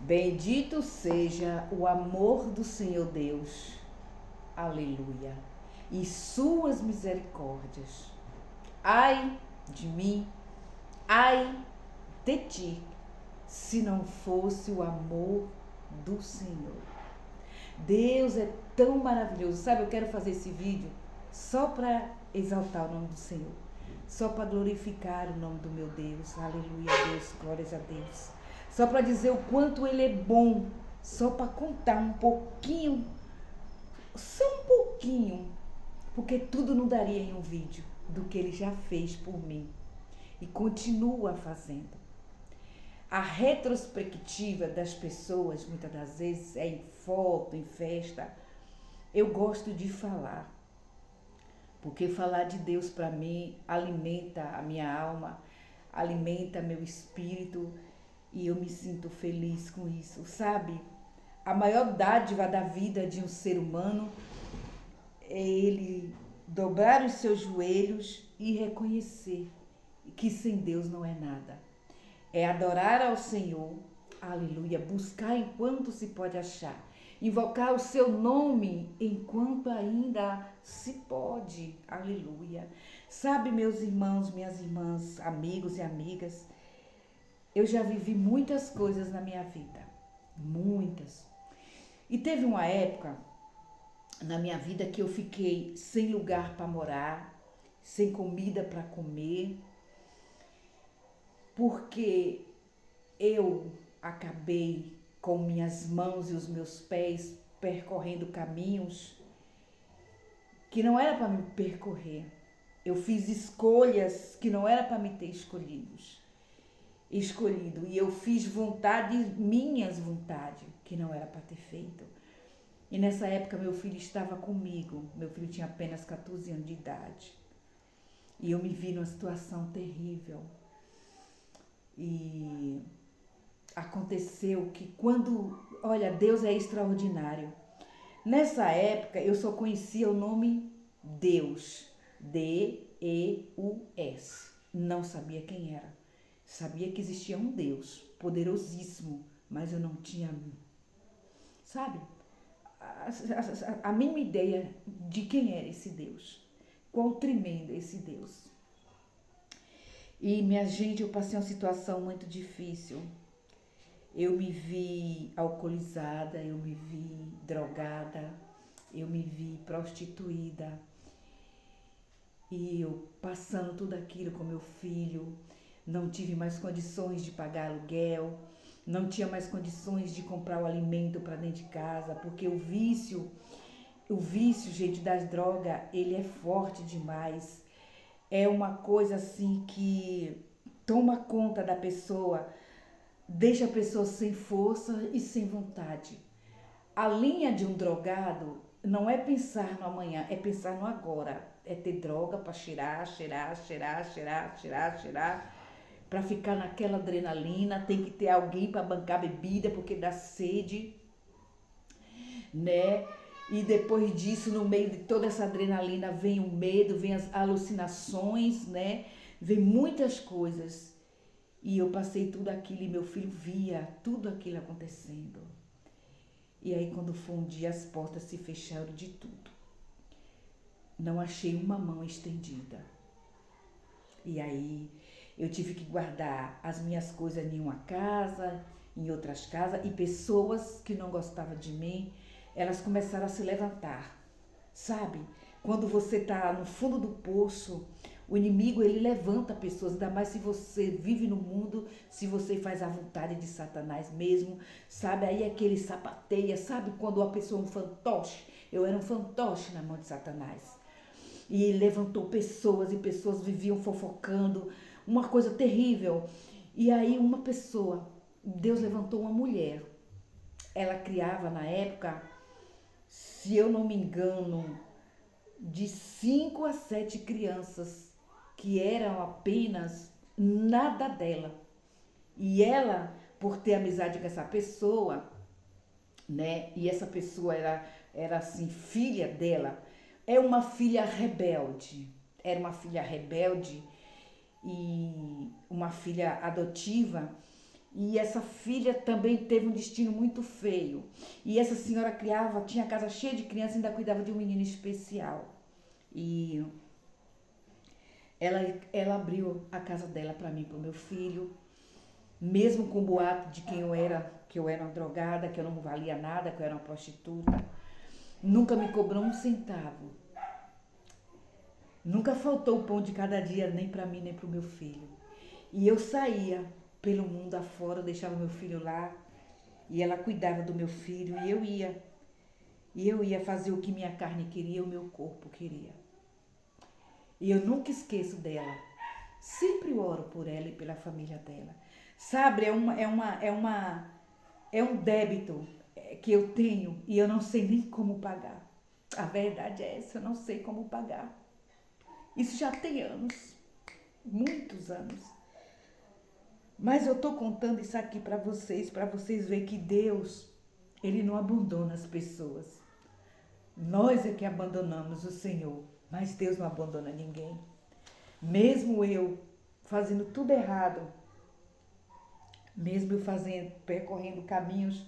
Bendito seja o amor do Senhor Deus, aleluia, e suas misericórdias. Ai de mim, ai de ti, se não fosse o amor do Senhor. Deus é tão maravilhoso, sabe? Eu quero fazer esse vídeo só para exaltar o nome do Senhor, só para glorificar o nome do meu Deus, aleluia, Deus, glórias a Deus. Só para dizer o quanto Ele é bom, só para contar um pouquinho, só um pouquinho, porque tudo não daria em um vídeo do que Ele já fez por mim e continua fazendo. A retrospectiva das pessoas, muitas das vezes, é em foto, em festa. Eu gosto de falar, porque falar de Deus para mim alimenta a minha alma, alimenta meu espírito e eu me sinto feliz com isso, sabe? A maior dádiva da vida de um ser humano é ele dobrar os seus joelhos e reconhecer que sem Deus não é nada. É adorar ao Senhor, aleluia, buscar enquanto se pode achar, invocar o seu nome enquanto ainda se pode, aleluia. Sabe, meus irmãos, minhas irmãs, amigos e amigas, eu já vivi muitas coisas na minha vida, muitas. E teve uma época na minha vida que eu fiquei sem lugar para morar, sem comida para comer, porque eu acabei com minhas mãos e os meus pés percorrendo caminhos que não era para me percorrer. Eu fiz escolhas que não era para me ter escolhido. E eu fiz minhas vontades, que não era para ter feito. E nessa época meu filho estava comigo. Meu filho tinha apenas 14 anos de idade. E eu me vi numa situação terrível. E aconteceu que olha, Deus é extraordinário. Nessa época eu só conhecia o nome Deus, Deus. Não sabia quem era. Sabia que existia um Deus poderosíssimo, mas eu não tinha, sabe, a mínima ideia de quem era esse Deus. Quão tremendo é esse Deus. E, minha gente, eu passei uma situação muito difícil. Eu me vi alcoolizada, eu me vi drogada, eu me vi prostituída. E eu passando tudo aquilo com meu filho, não tive mais condições de pagar aluguel, não tinha mais condições de comprar o alimento para dentro de casa, porque o vício, gente, das drogas, ele é forte demais. É uma coisa assim que toma conta da pessoa, deixa a pessoa sem força e sem vontade. A linha de um drogado não é pensar no amanhã, é pensar no agora. É ter droga para cheirar, para ficar naquela adrenalina. Tem que ter alguém para bancar bebida porque dá sede, né? E depois disso, no meio de toda essa adrenalina, vem o medo, vem as alucinações, né? Vem muitas coisas. E eu passei tudo aquilo e meu filho via tudo aquilo acontecendo. E aí quando foi um dia as portas se fecharam de tudo. Não achei uma mão estendida. E aí eu tive que guardar as minhas coisas em uma casa, em outras casas, e pessoas que não gostavam de mim, elas começaram a se levantar. Sabe? Quando você está no fundo do poço, o inimigo, ele levanta pessoas, ainda mais se você vive no mundo, se você faz a vontade de Satanás mesmo, sabe? Aí aquele sapateia, sabe quando a pessoa é um fantoche? Eu era um fantoche na mão de Satanás. E ele levantou pessoas e pessoas viviam fofocando, uma coisa terrível. E aí uma pessoa, Deus levantou uma mulher. Ela criava na época, se eu não me engano, de 5 a 7 crianças que eram apenas nada dela. E ela, por ter amizade com essa pessoa, né? E essa pessoa era assim, filha dela, é uma filha rebelde. Era uma filha rebelde e uma filha adotiva. E essa filha também teve um destino muito feio. E essa senhora criava, tinha a casa cheia de crianças e ainda cuidava de um menino especial. E ela abriu a casa dela para mim, para o meu filho, mesmo com o boato de quem eu era, que eu era uma drogada, que eu não valia nada, que eu era uma prostituta. Nunca me cobrou um centavo. Nunca faltou o pão de cada dia, nem para mim, nem para o meu filho. E eu saía pelo mundo afora, deixava meu filho lá, e ela cuidava do meu filho, e eu ia fazer o que minha carne queria, o meu corpo queria. E eu nunca esqueço dela. Sempre oro por ela e pela família dela. Sabe, é um débito que eu tenho e eu não sei nem como pagar. A verdade é essa, eu não sei como pagar. Isso já tem anos, muitos anos. Mas eu estou contando isso aqui para vocês verem que Deus, Ele não abandona as pessoas. Nós é que abandonamos o Senhor, mas Deus não abandona ninguém. Mesmo eu fazendo tudo errado, mesmo eu percorrendo caminhos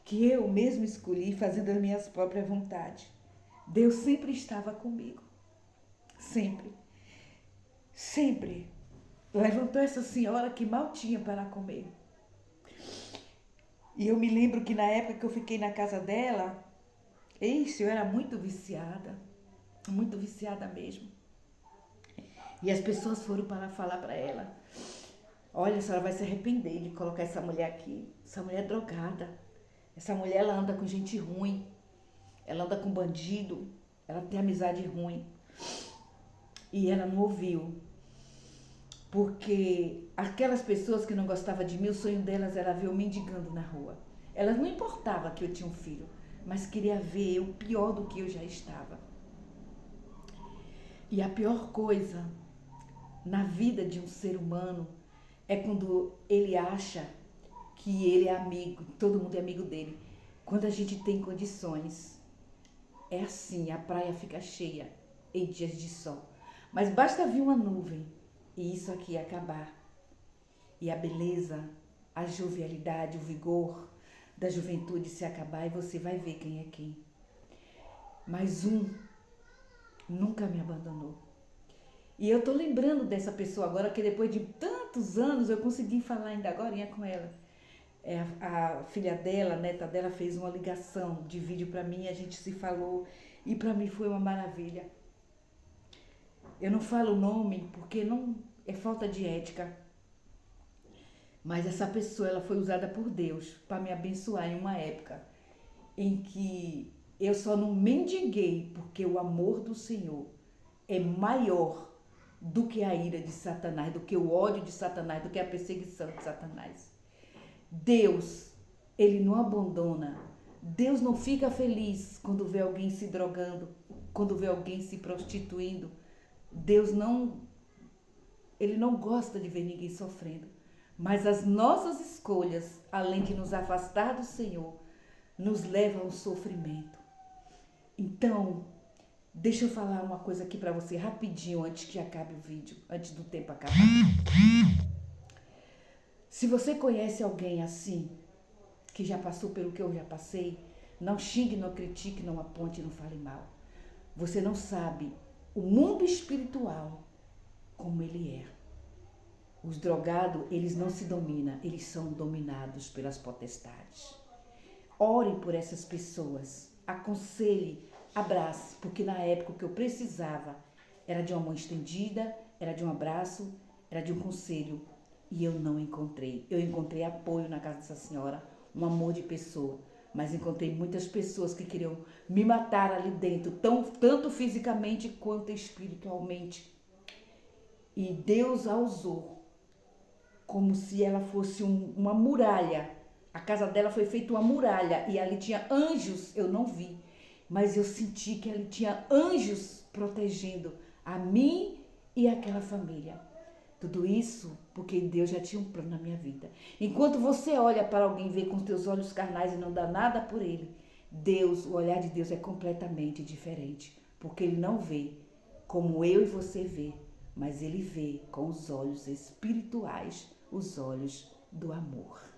que eu mesmo escolhi, fazendo as minhas próprias vontades, Deus sempre estava comigo. Sempre. Sempre. Levantou essa senhora que mal tinha para comer. E eu me lembro que na época que eu fiquei na casa dela, eu era muito viciada mesmo. E as pessoas foram para falar para ela: olha, a senhora vai se arrepender de colocar essa mulher aqui. Essa mulher é drogada. Essa mulher, ela anda com gente ruim. Ela anda com bandido. Ela tem amizade ruim. E ela não ouviu. Porque aquelas pessoas que não gostavam de mim, o sonho delas era ver eu mendigando na rua. Elas não importava que eu tinha um filho, mas queria ver eu pior do que eu já estava. E a pior coisa na vida de um ser humano é quando ele acha que ele é amigo, todo mundo é amigo dele. Quando a gente tem condições, é assim, a praia fica cheia em dias de sol. Mas basta vir uma nuvem e isso aqui ia acabar. E a beleza, a jovialidade, o vigor da juventude se acabar e você vai ver quem é quem. Mas um nunca me abandonou. E eu tô lembrando dessa pessoa agora, que depois de tantos anos eu consegui falar ainda agora com ela. A filha dela, a neta dela, fez uma ligação de vídeo para mim, a gente se falou e para mim foi uma maravilha. Eu não falo o nome porque não é falta de ética. Mas essa pessoa, ela foi usada por Deus para me abençoar em uma época em que eu só não mendiguei, porque o amor do Senhor é maior do que a ira de Satanás, do que o ódio de Satanás, do que a perseguição de Satanás. Deus, Ele não abandona. Deus não fica feliz quando vê alguém se drogando, quando vê alguém se prostituindo. Deus não, Ele não gosta de ver ninguém sofrendo. Mas as nossas escolhas, além de nos afastar do Senhor, nos levam ao sofrimento. Então, deixa eu falar uma coisa aqui para você rapidinho, antes que acabe o vídeo, antes do tempo acabar. Se você conhece alguém assim, que já passou pelo que eu já passei, não xingue, não critique, não aponte, não fale mal. Você não sabe o mundo espiritual como ele é. Os drogados, eles não se dominam, eles são dominados pelas potestades. Ore por essas pessoas, aconselhe, abrace, porque na época o que eu precisava era de uma mão estendida, era de um abraço, era de um conselho. E eu não encontrei. Eu encontrei apoio na casa dessa senhora, um amor de pessoa, mas encontrei muitas pessoas que queriam me matar ali dentro, tanto fisicamente quanto espiritualmente. E Deus a usou como se ela fosse uma muralha. A casa dela foi feita uma muralha e ali tinha anjos, eu não vi, mas eu senti que ali tinha anjos protegendo a mim e aquela família. Tudo isso porque Deus já tinha um plano na minha vida. Enquanto você olha para alguém e vê com os teus olhos carnais e não dá nada por ele, Deus, o olhar de Deus é completamente diferente, porque Ele não vê como eu e você vê, mas Ele vê com os olhos espirituais, os olhos do amor.